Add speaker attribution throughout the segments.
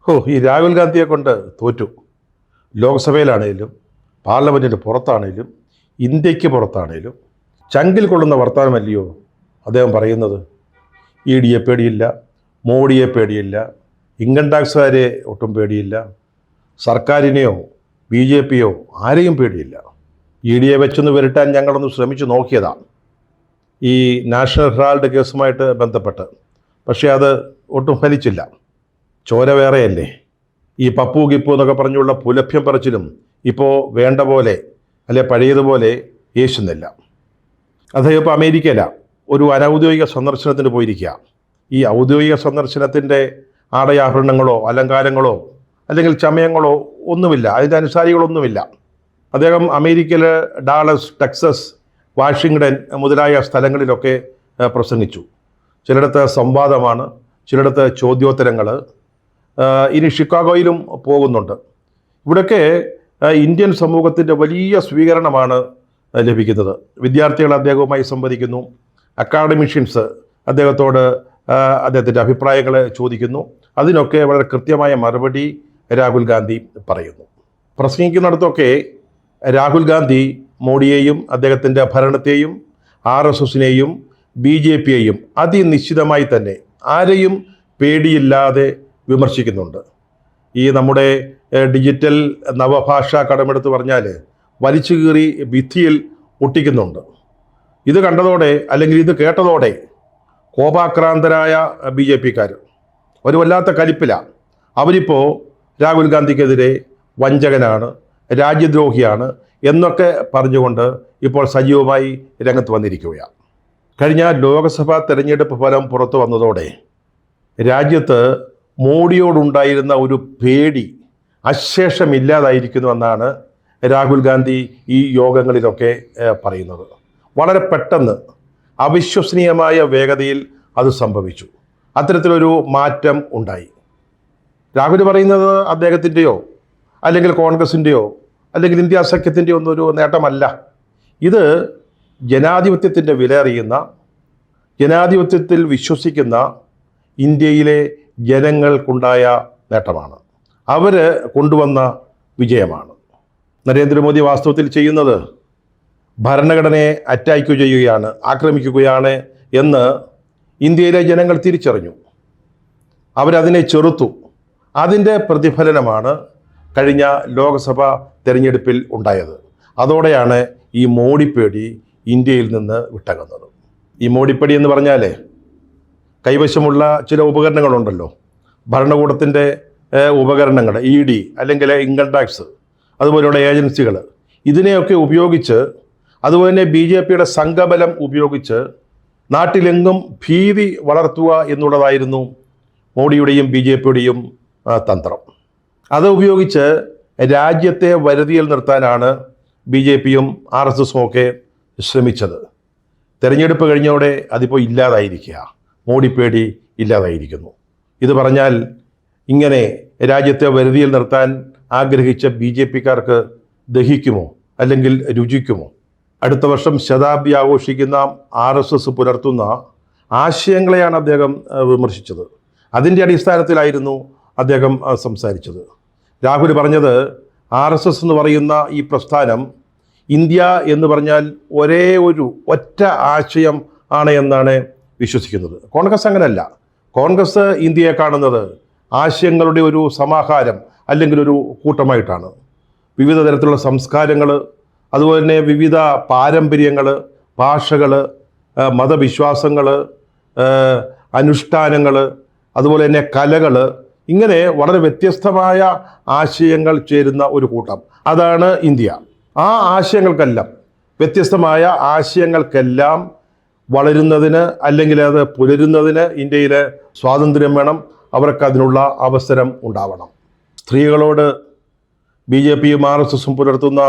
Speaker 1: ഈ രാഹുൽ ഗാന്ധിയെ കൊണ്ട് തോറ്റു. ലോക്സഭയിലാണേലും പാർലമെൻറ്റിന് പുറത്താണേലും ഇന്ത്യക്ക് പുറത്താണേലും ചങ്കിൽ കൊള്ളുന്ന വർത്തമാനമല്ലയോ അദ്ദേഹം പറയുന്നത്. ഇ ഡിയെ പേടിയില്ല, മോഡിയെ പേടിയില്ല, ഇൻകം ടാക്സുകാരെ ഒട്ടും പേടിയില്ല, സർക്കാരിനെയോ ബി ജെ പിയോ ആരെയും പേടിയില്ല. ഇ ഡിയെ വെച്ചൊന്ന് വരട്ടാൻ ഞങ്ങളൊന്ന് ശ്രമിച്ചു നോക്കിയതാണ് ഈ നാഷണൽ ഹെറാൾഡ് കേസുമായിട്ട് ബന്ധപ്പെട്ട്. പക്ഷേ അത് ഒട്ടും ഫലിച്ചില്ല. ചോര വേറെയല്ലേ. ഈ പപ്പു ഗിപ്പു എന്നൊക്കെ പറഞ്ഞുള്ള പുലഭ്യം പറച്ചിലും ഇപ്പോൾ വേണ്ട പോലെ അല്ലെ പഴയതുപോലെ യേശുന്നില്ല. അദ്ദേഹം ഇപ്പോൾ അമേരിക്കയിലാണ് ഒരു അനൗദ്യോഗിക സന്ദർശനത്തിന് പോയിരിക്കുക. ഈ ഔദ്യോഗിക സന്ദർശനത്തിൻ്റെ ആടയാഭരണങ്ങളോ അലങ്കാരങ്ങളോ അല്ലെങ്കിൽ ചമയങ്ങളോ ഒന്നുമില്ല, അതിൻ്റെ അനുസാരികളൊന്നുമില്ല. അദ്ദേഹം അമേരിക്കയിലെ ഡാളസ്, ടെക്സസ്, വാഷിങ്ടൺ മുതലായ സ്ഥലങ്ങളിലൊക്കെ പ്രസംഗിച്ചു. ചിലയിടത്ത് സംവാദമാണ്, ചിലയിടത്ത് ചോദ്യോത്തരങ്ങൾ. ഇനി ഷിക്കാഗോയിലും പോകുന്നുണ്ട്. ഇവിടെയൊക്കെ ഇന്ത്യൻ സമൂഹത്തിൻ്റെ വലിയ സ്വീകരണമാണ് ലഭിക്കുന്നത്. വിദ്യാർത്ഥികൾ അദ്ദേഹവുമായി സംവദിക്കുന്നു, അക്കാഡമിഷ്യൻസ് അദ്ദേഹത്തോട് അദ്ദേഹത്തിൻ്റെ അഭിപ്രായങ്ങൾ ചോദിക്കുന്നു. അതിനൊക്കെ വളരെ കൃത്യമായ മറുപടി രാഹുൽ ഗാന്ധി പറയുന്നു. പ്രസംഗിക്കുന്നിടത്തൊക്കെ രാഹുൽ ഗാന്ധി മോഡിയെയും അദ്ദേഹത്തിൻ്റെ ഭരണത്തെയും RSSനെയും BJPയെയും അതിനിശ്ചിതമായി തന്നെ ആരെയും പേടിയില്ലാതെ വിമർശിക്കുന്നുണ്ട്. ഈ നമ്മുടെ ഡിജിറ്റൽ നവഭാഷ കടമെടുത്ത് പറഞ്ഞാൽ വലിച്ചു കീറി ഭിത്തിയിൽ ഒട്ടിക്കുന്നുണ്ട്. ഇത് കണ്ടതോടെ അല്ലെങ്കിൽ ഇത് കേട്ടതോടെ കോപാക്രാന്തരായ BJPക്കാർ ഒരു വല്ലാത്ത കലിപ്പിലാണ്. അവരിപ്പോൾ രാഹുൽ ഗാന്ധിക്കെതിരെ വഞ്ചകനാണ്, രാജ്യദ്രോഹിയാണ് എന്നൊക്കെ പറഞ്ഞുകൊണ്ട് ഇപ്പോൾ സജീവമായി രംഗത്ത് വന്നിരിക്കുകയാണ്. കഴിഞ്ഞ ലോക്സഭാ തെരഞ്ഞെടുപ്പ് ഫലം പുറത്തു വന്നതോടെ രാജ്യത്ത് മോഡിയോടുണ്ടായിരുന്ന ഒരു പേടി അശേഷമില്ലാതായിരിക്കുന്നുവെന്നാണ് രാഹുൽ ഗാന്ധി ഈ യോഗങ്ങളിലൊക്കെ പറയുന്നത്. വളരെ പെട്ടെന്ന് അവിശ്വസനീയമായ വേഗതയിൽ അത് സംഭവിച്ചു. അത്തരത്തിലൊരു മാറ്റം ഉണ്ടായി. രാഹുൽ പറയുന്നത് അദ്ദേഹത്തിൻ്റെയോ അല്ലെങ്കിൽ കോൺഗ്രസിൻ്റെയോ അല്ലെങ്കിൽ ഇന്ത്യ സഖ്യത്തിൻ്റെയോ ഒന്നൊരു നേട്ടമല്ല. ഇത് ജനാധിപത്യത്തിൻ്റെ വിലയറിയുന്ന, ജനാധിപത്യത്തിൽ വിശ്വസിക്കുന്ന ഇന്ത്യയിലെ ജനങ്ങൾക്കുണ്ടായ നേട്ടമാണ്. അവർ കൊണ്ടുവന്ന വിജയമാണ്. നരേന്ദ്രമോദി വാസ്തവത്തിൽ ചെയ്യുന്നത് ഭരണഘടനയെ അറ്റാക്ക് ചെയ്യുകയാണ്, ആക്രമിക്കുകയാണ് എന്ന് ഇന്ത്യയിലെ ജനങ്ങൾ തിരിച്ചറിഞ്ഞു. അവരതിനെ ചെറുത്തു. അതിൻ്റെ പ്രതിഫലനമാണ് കഴിഞ്ഞ ലോക്സഭാ തെരഞ്ഞെടുപ്പിൽ ഉണ്ടായത്. അതോടെയാണ് ഈ മോഡിപ്പേടി ഇന്ത്യയിൽ നിന്ന് വിട്ടകന്നത്. ഈ മോഡിപ്പേടി എന്ന് പറഞ്ഞാൽ കൈവശമുള്ള ചില ഉപകരണങ്ങളുണ്ടല്ലോ, ഭരണകൂടത്തിൻ്റെ ഉപകരണങ്ങൾ, ED അല്ലെങ്കിൽ ഇൻകം ടാക്സ്, അതുപോലെയുള്ള ഏജൻസികൾ, ഇതിനെയൊക്കെ ഉപയോഗിച്ച്, അതുപോലെ തന്നെ BJPയുടെ സംഘബലം ഉപയോഗിച്ച് നാട്ടിലെങ്ങും ഭീതി വളർത്തുക എന്നുള്ളതായിരുന്നു മോഡിയുടെയും BJPയുടെയും തന്ത്രം. അത് ഉപയോഗിച്ച് രാജ്യത്തെ വരുതിയിൽ നിർത്താനാണ് BJPയും RSSും ഒക്കെ ശ്രമിച്ചത്. തെരഞ്ഞെടുപ്പ് കഴിഞ്ഞോടെ അതിപ്പോൾ ഇല്ലാതായിരിക്കുക, മോഡിപ്പേടി ഇല്ലാതായിരിക്കുന്നു. ഇത് പറഞ്ഞാൽ ഇങ്ങനെ രാജ്യത്തെ വരുതിയിൽ നിർത്താൻ ആഗ്രഹിച്ച BJPക്കാർക്ക് ദഹിക്കുമോ അല്ലെങ്കിൽ രുചിക്കുമോ? അടുത്ത വർഷം ശതാബ്ദി ആഘോഷിക്കുന്ന RSS പുലർത്തുന്ന ആശയങ്ങളെയാണ് അദ്ദേഹം വിമർശിച്ചത്. അതിൻ്റെ അടിസ്ഥാനത്തിലായിരുന്നു അദ്ദേഹം സംസാരിച്ചത്. രാഹുൽ പറഞ്ഞത് RSS എന്ന് പറയുന്ന ഈ പ്രസ്ഥാനം ഇന്ത്യ എന്ന് പറഞ്ഞാൽ ഒറ്റ ആശയം ആണ് എന്നാണ് വിശ്വസിക്കുന്നത്. കോൺഗ്രസ് അങ്ങനെയല്ല. കോൺഗ്രസ് ഇന്ത്യയെ കാണുന്നത് ആശയങ്ങളുടെ ഒരു സമാഹാരം അല്ലെങ്കിൽ ഒരു കൂട്ടമായിട്ടാണ്. വിവിധ തരത്തിലുള്ള സംസ്കാരങ്ങൾ, അതുപോലെ തന്നെ വിവിധ പാരമ്പര്യങ്ങൾ, ഭാഷകൾ, മതവിശ്വാസങ്ങൾ, അനുഷ്ഠാനങ്ങൾ, അതുപോലെ തന്നെ കലകൾ, ഇങ്ങനെ വളരെ വ്യത്യസ്തമായ ആശയങ്ങൾ ചേരുന്ന ഒരു കൂട്ടം. അതാണ് ഇന്ത്യ. ആ ആശയങ്ങൾക്കെല്ലാം, വ്യത്യസ്തമായ ആശയങ്ങൾക്കെല്ലാം വളരുന്നതിന് അല്ലെങ്കിൽ അത് പുലരുന്നതിന് ഇന്ത്യയിൽ സ്വാതന്ത്ര്യം വേണം. അവർക്ക് അതിനുള്ള അവസരം ഉണ്ടാവണം. സ്ത്രീകളോട് BJPയും RSSും പുലർത്തുന്ന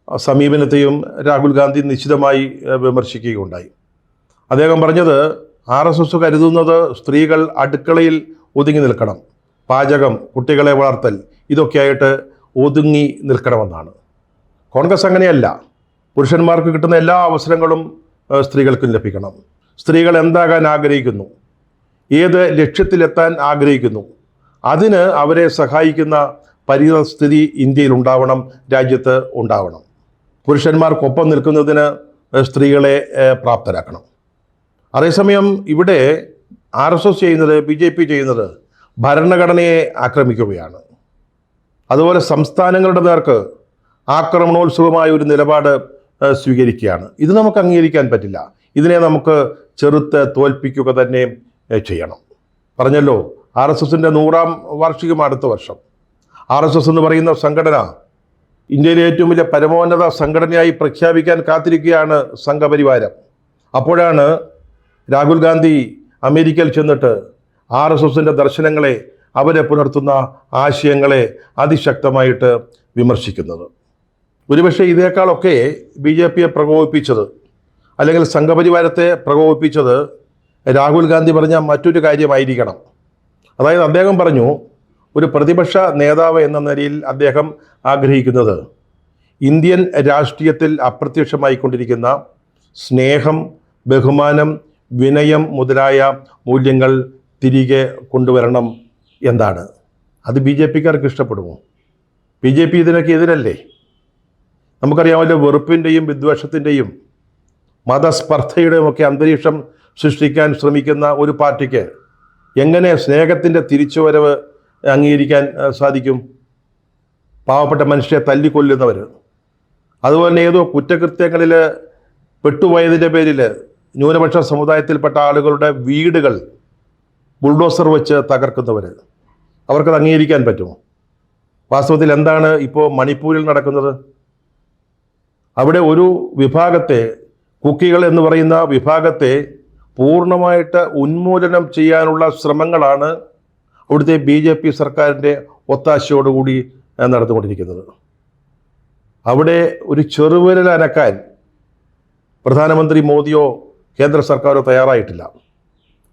Speaker 1: സമീപനത്തെയും രാഹുൽ ഗാന്ധി നിശ്ചിതമായി വിമർശിക്കുകയുണ്ടായി. അദ്ദേഹം പറഞ്ഞത് RSS കരുതുന്നത് സ്ത്രീകൾ അടുക്കളയിൽ ഒതുങ്ങി നിൽക്കണം, പാചകം, കുട്ടികളെ വളർത്തൽ, ഇതൊക്കെയായിട്ട് ഒതുങ്ങി നിൽക്കണമെന്നാണ്. കോൺഗ്രസ് അങ്ങനെയല്ല. പുരുഷന്മാർക്ക് കിട്ടുന്ന എല്ലാ അവസരങ്ങളും സ്ത്രീകൾക്കും ലഭിക്കണം. സ്ത്രീകൾ എന്താകാൻ ആഗ്രഹിക്കുന്നു, ഏത് ലക്ഷ്യത്തിലെത്താൻ ആഗ്രഹിക്കുന്നു, അതിന് അവരെ സഹായിക്കുന്ന പരിതസ്ഥിതി ഇന്ത്യയിൽ ഉണ്ടാവണം, രാജ്യത്ത് ഉണ്ടാവണം. പുരുഷന്മാർക്കൊപ്പം നിൽക്കുന്നതിന് സ്ത്രീകളെ പ്രാപ്തരാക്കണം. അതേസമയം ഇവിടെ RSS ചെയ്യുന്നത്, BJP ചെയ്യുന്നത് ഭരണഘടനയെ ആക്രമിക്കുകയാണ്. അതുപോലെ സംസ്ഥാനങ്ങളുടെ നേർക്ക് ആക്രമണോത്സുകമായ ഒരു നിലപാട് സ്വീകരിക്കുകയാണ്. ഇത് നമുക്ക് അംഗീകരിക്കാൻ പറ്റില്ല. ഇതിനെ നമുക്ക് ചെറുത്ത് തോൽപ്പിക്കുക തന്നെ ചെയ്യണം. പറഞ്ഞല്ലോ, RSSൻ്റെ 100ാം വാർഷികം അടുത്ത വർഷം. RSS എന്ന് പറയുന്ന സംഘടന ഇന്ത്യയിലെ ഏറ്റവും വലിയ പരമോന്നത സംഘടനയായി പ്രഖ്യാപിക്കാൻ കാത്തിരിക്കുകയാണ് സംഘപരിവാരം. അപ്പോഴാണ് രാഹുൽ ഗാന്ധി അമേരിക്കയിൽ ചെന്നിട്ട് RSSൻ്റെ ദർശനങ്ങളെ, അവരെ പുലർത്തുന്ന ആശയങ്ങളെ അതിശക്തമായിട്ട് വിമർശിക്കുന്നത്. ഒരുപക്ഷെ ഇതിനേക്കാളൊക്കെ BJPയെ പ്രകോപിപ്പിച്ചത്, അല്ലെങ്കിൽ സംഘപരിവാരത്തെ പ്രകോപിപ്പിച്ചത് രാഹുൽ ഗാന്ധി പറഞ്ഞ മറ്റൊരു കാര്യമായിരിക്കണം. അതായത് അദ്ദേഹം പറഞ്ഞു, ഒരു പ്രതിപക്ഷ നേതാവ് എന്ന നിലയിൽ അദ്ദേഹം ആഗ്രഹിക്കുന്നത് ഇന്ത്യൻ രാഷ്ട്രീയത്തിൽ അപ്രത്യക്ഷമായിക്കൊണ്ടിരിക്കുന്ന സ്നേഹം, ബഹുമാനം, വിനയം മുതലായ മൂല്യങ്ങൾ തിരികെ കൊണ്ടുവരണം എന്നാണ്. അത് BJPക്കാർക്ക് ഇഷ്ടപ്പെടുമോ? BJP ഇതിനൊക്കെ എതിരല്ലേ? നമുക്കറിയാമല്ലോ, വെറുപ്പിൻ്റെയും വിദ്വേഷത്തിൻ്റെയും മതസ്പർദ്ധയുടെയും ഒക്കെ അന്തരീക്ഷം സൃഷ്ടിക്കാൻ ശ്രമിക്കുന്ന ഒരു പാർട്ടിക്ക് എങ്ങനെ സ്നേഹത്തിൻ്റെ തിരിച്ചുവരവ് അംഗീകരിക്കാൻ സാധിക്കും? പാവപ്പെട്ട മനുഷ്യരെ തല്ലിക്കൊല്ലുന്നവർ, അതുപോലെ തന്നെ ഏതോ കുറ്റകൃത്യങ്ങളിൽ പെട്ടുപോയതിൻ്റെ പേരിൽ ന്യൂനപക്ഷ സമുദായത്തിൽപ്പെട്ട ആളുകളുടെ വീടുകൾ ബുൾഡോസർ വെച്ച് തകർക്കുന്നവർ, അവർക്കത് അംഗീകരിക്കാൻ പറ്റുമോ? വാസ്തവത്തിൽ എന്താണ് ഇപ്പോൾ മണിപ്പൂരിൽ നടക്കുന്നത്? അവിടെ ഒരു വിഭാഗത്തെ, കുക്കികൾ എന്ന് പറയുന്ന വിഭാഗത്തെ പൂർണ്ണമായിട്ട് ഉന്മൂലനം ചെയ്യാനുള്ള ശ്രമങ്ങളാണ് അവിടുത്തെ BJP സർക്കാരിൻ്റെ ഒത്താശയോടുകൂടി നടന്നുകൊണ്ടിരിക്കുന്നത്. അവിടെ ഒരു ചെറുവിരൽ അനക്കാൻ പ്രധാനമന്ത്രി മോദിയോ കേന്ദ്ര സർക്കാരോ തയ്യാറായിട്ടില്ല.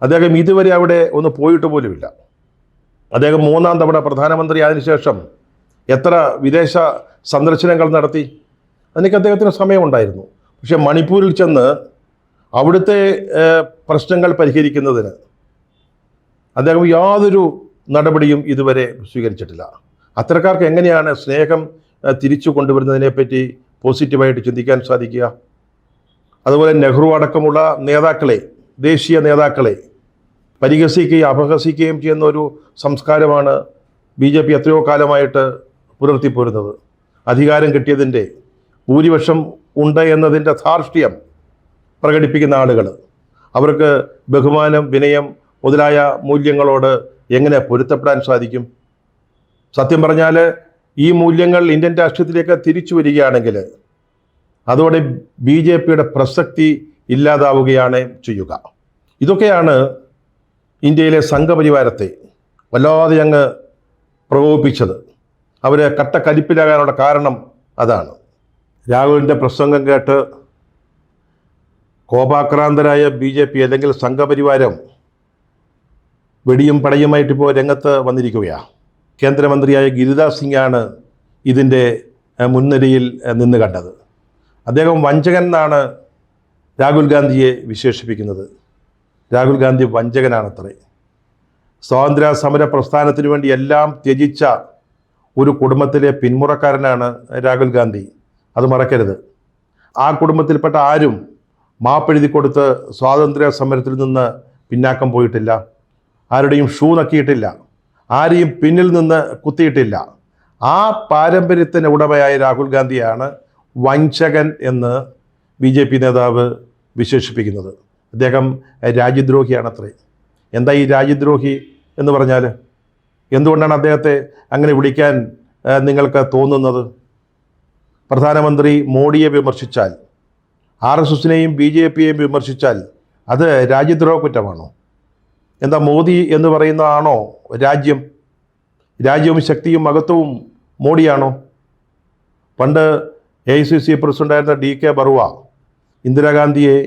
Speaker 1: അദ്ദേഹം ഇതുവരെ അവിടെ ഒന്ന് പോയിട്ട് പോലുമില്ല. അദ്ദേഹം 3ാം തവണ പ്രധാനമന്ത്രി അതിനുശേഷം എത്ര വിദേശ സന്ദർശനങ്ങൾ നടത്തി? അതിനൊക്കെ അദ്ദേഹത്തിന് സമയമുണ്ടായിരുന്നു. പക്ഷേ മണിപ്പൂരിൽ ചെന്ന് അവിടുത്തെ പ്രശ്നങ്ങൾ പരിഹരിക്കുന്നതിന് അദ്ദേഹം യാതൊരു നടപടിയും ഇതുവരെ സ്വീകരിച്ചിട്ടില്ല. അത്തരക്കാർക്ക് എങ്ങനെയാണ് സ്നേഹം തിരിച്ചു കൊണ്ടുവരുന്നതിനെപ്പറ്റി പോസിറ്റീവായിട്ട് ചിന്തിക്കാൻ സാധിക്കുക? അതുപോലെ നെഹ്റു അടക്കമുള്ള നേതാക്കളെ, ദേശീയ നേതാക്കളെ പരിഹസിക്കുകയും അപഹസിക്കുകയും ചെയ്യുന്ന ഒരു സംസ്കാരമാണ് BJP എത്രയോ കാലമായിട്ട് പുലർത്തിപ്പോരുന്നത്. അധികാരം കിട്ടിയതിൻ്റെ, ഭൂരിപക്ഷം ഉണ്ട് എന്നതിൻ്റെ ധാർഷ്ട്യം പ്രകടിപ്പിക്കുന്ന ആളുകൾ, അവർക്ക് ബഹുമാനം, വിനയം മുതലായ മൂല്യങ്ങളോട് എങ്ങനെ പൊരുത്തപ്പെടാൻ സാധിക്കും? സത്യം പറഞ്ഞാൽ ഈ മൂല്യങ്ങൾ ഇന്ത്യൻ രാഷ്ട്രീയത്തിലേക്ക് തിരിച്ചു വരികയാണെങ്കിൽ അതോടെ BJPയുടെ പ്രസക്തി ഇല്ലാതാവുകയാണ് ചെയ്യുക. ഇതൊക്കെയാണ് ഇന്ത്യയിലെ സംഘപരിവാരത്തെ വല്ലാതെ അങ്ങ് പ്രകോപിപ്പിച്ചത്. അവരെ കട്ടക്കരിപ്പിലാകാനുള്ള കാരണം അതാണ്. രാഹുലിൻ്റെ പ്രസംഗം കേട്ട് കോപാക്രാന്തരായ BJP അല്ലെങ്കിൽ സംഘപരിവാരം വെടിയും പടയുമായിട്ട് ഇപ്പോൾ രംഗത്ത് വന്നിരിക്കുകയാണ്. കേന്ദ്രമന്ത്രിയായ ഗിരിരാജ് സിംഗാണ് ഇതിൻ്റെ മുൻനിരയിൽ നിന്ന് കണ്ടത്. അദ്ദേഹം വഞ്ചകൻ എന്നാണ് രാഹുൽ ഗാന്ധിയെ വിശേഷിപ്പിക്കുന്നത്. രാഹുൽ ഗാന്ധി വഞ്ചകനാണത്രേ. സ്വാതന്ത്ര്യ സമര പ്രസ്ഥാനത്തിന് വേണ്ടി എല്ലാം ത്യജിച്ച ഒരു കുടുംബത്തിലെ പിന്മുറക്കാരനാണ് രാഹുൽ ഗാന്ധി. അത് മറക്കരുത്. ആ കുടുംബത്തിൽപ്പെട്ട ആരും മാപ്പെഴുതി കൊടുത്ത് സ്വാതന്ത്ര്യ സമരത്തിൽ നിന്ന് പിന്നാക്കം പോയിട്ടില്ല. ആരുടെയും ഷൂ നക്കിയിട്ടില്ല. ആരെയും പിന്നിൽ നിന്ന് കുത്തിയിട്ടില്ല. ആ പാരമ്പര്യത്തിന് ഉടമയായ രാഹുൽ ഗാന്ധിയാണ് വഞ്ചകൻ എന്ന് BJP നേതാവ് വിശേഷിപ്പിക്കുന്നത്. അദ്ദേഹം രാജ്യദ്രോഹിയാണത്രേ. എന്താ ഈ രാജ്യദ്രോഹി എന്ന് പറഞ്ഞാൽ? എന്തുകൊണ്ടാണ് അദ്ദേഹത്തെ അങ്ങനെ വിളിക്കാൻ നിങ്ങൾക്ക് തോന്നുന്നത്? പ്രധാനമന്ത്രി മോഡിയെ വിമർശിച്ചാൽ, RSSനെയും BJPയെയും വിമർശിച്ചാൽ അത് രാജ്യദ്രോഹ കുറ്റമാണോ? എന്താ മോദി എന്ന് പറയുന്ന ആണോ രാജ്യം? രാജ്യവും ശക്തിയും മഹത്വവും മോഡിയാണോ? പണ്ട് AICC പ്രസിഡൻ്റായിരുന്ന DK ബറുവ ഇന്ദിരാഗാന്ധിയെ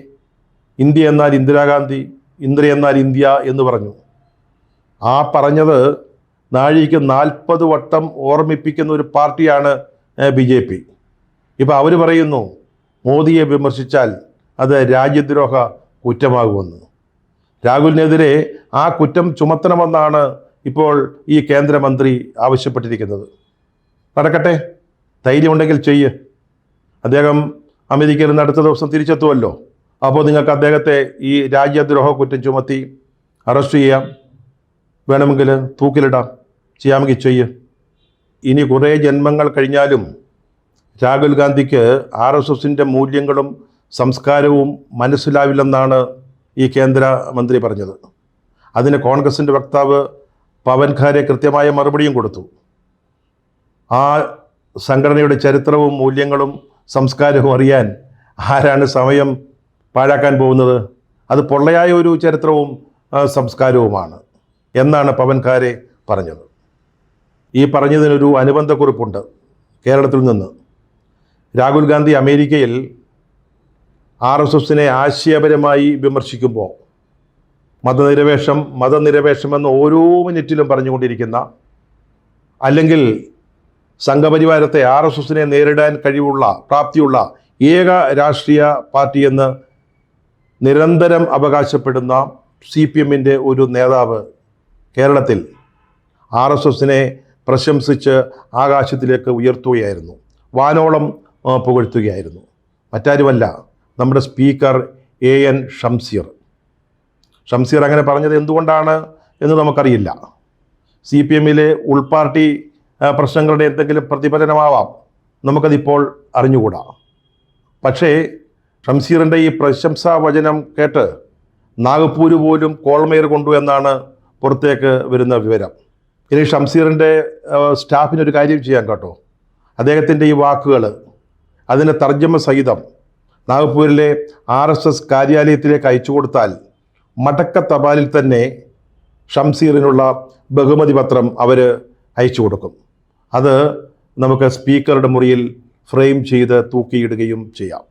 Speaker 1: ഇന്ത്യ എന്നാൽ ഇന്ദിരാഗാന്ധി, ഇന്ദിര എന്നാൽ ഇന്ത്യ എന്ന് പറഞ്ഞു. ആ പറഞ്ഞത് നാഴിക്ക് 40 വട്ടം ഓർമ്മിപ്പിക്കുന്ന ഒരു പാർട്ടിയാണ് BJP. ഇപ്പോൾ അവർ പറയുന്നു മോദിയെ വിമർശിച്ചാൽ അത് രാജ്യദ്രോഹ കുറ്റമാകുമെന്ന്. രാഹുലിനെതിരെ ആ കുറ്റം ചുമത്തണമെന്നാണ് ഇപ്പോൾ ഈ കേന്ദ്രമന്ത്രി ആവശ്യപ്പെട്ടിരിക്കുന്നത്. നടക്കട്ടെ, ധൈര്യമുണ്ടെങ്കിൽ ചെയ്യ്. അദ്ദേഹം അമേരിക്കയിൽ നിന്ന് അടുത്ത ദിവസം തിരിച്ചെത്തുമല്ലോ. അപ്പോൾ നിങ്ങൾക്ക് അദ്ദേഹത്തെ ഈ രാജ്യദ്രോഹ കുറ്റം ചുമത്തി അറസ്റ്റ് ചെയ്യാം, വേണമെങ്കിൽ തൂക്കിലിടാം, ചെയ്യാമെങ്കിൽ ചെയ്യ്. ഇനി കുറേ ജന്മങ്ങൾ കഴിഞ്ഞാലും രാഹുൽ ഗാന്ധിക്ക് RSSൻ്റെ മൂല്യങ്ങളും സംസ്കാരവും മനസ്സിലാവില്ലെന്നാണ് ഈ കേന്ദ്രമന്ത്രി പറഞ്ഞത്. അതിന് കോൺഗ്രസിൻ്റെ വക്താവ് പവൻ ഖാരെ കൃത്യമായ മറുപടിയും കൊടുത്തു. ആ സംഘടനയുടെ ചരിത്രവും മൂല്യങ്ങളും സംസ്കാരവും അറിയാൻ ആരാണ് സമയം പാഴാക്കാൻ പോകുന്നത്? അത് പൊള്ളയായ ഒരു ചരിത്രവും സംസ്കാരവുമാണ് എന്നാണ് പവൻ ഖാരെ പറഞ്ഞത്. ഈ പറഞ്ഞതിനൊരു അനുബന്ധക്കുറിപ്പുണ്ട് കേരളത്തിൽ നിന്ന്. രാഹുൽ ഗാന്ധി അമേരിക്കയിൽ RSSനെ ആശയപരമായി വിമർശിക്കുമ്പോൾ മതനിരപേക്ഷമെന്ന് ഓരോ മിനിറ്റിലും പറഞ്ഞുകൊണ്ടിരിക്കുന്ന, അല്ലെങ്കിൽ സംഘപരിവാരത്തെ RSSനെ നേരിടാൻ പ്രാപ്തിയുള്ള ഏക രാഷ്ട്രീയ പാർട്ടിയെന്ന് നിരന്തരം അവകാശപ്പെടുന്ന CPMൻ്റെ ഒരു നേതാവ് കേരളത്തിൽ RSSനെ പ്രശംസിച്ച് ആകാശത്തിലേക്ക് ഉയർത്തുകയായിരുന്നു, വാനോളം പുകഴ്ത്തുകയായിരുന്നു. മറ്റാരുമല്ല, നമ്മുടെ സ്പീക്കർ AN ഷംസീർ അങ്ങനെ പറഞ്ഞത് എന്തുകൊണ്ടാണ് എന്ന് നമുക്കറിയില്ല. CPMലെ ഉൾപാർട്ടി പ്രശ്നങ്ങളുടെ എന്തെങ്കിലും പ്രതിഫലനമാവാം, നമുക്കതിപ്പോൾ അറിഞ്ഞുകൂടാ. പക്ഷേ ഷംസീറിൻ്റെ ഈ പ്രശംസാ വചനം കേട്ട് നാഗപ്പൂര് പോലും കോൾമേർ കൊണ്ടു എന്നാണ് പുറത്തേക്ക് വരുന്ന വിവരം. ഇനി ഷംസീറിൻ്റെ സ്റ്റാഫിനൊരു കാര്യം ചെയ്യാൻ കേട്ടോ, അദ്ദേഹത്തിൻ്റെ ഈ വാക്കുകൾ അതിൻ്റെ തർജ്ജമ സഹിതം നാഗപ്പൂരിലെ RSS കാര്യാലയത്തിലേക്ക് അയച്ചു കൊടുത്താൽ മടക്ക തപാലിൽ തന്നെ ഷംസീറിനുള്ള ബഹുമതി പത്രം അവർ അയച്ചു കൊടുക്കും. അത് നമുക്ക് സ്പീക്കറുടെ മുറിയിൽ ഫ്രെയിം ചെയ്ത് തൂക്കിയിടുകയും ചെയ്യാം.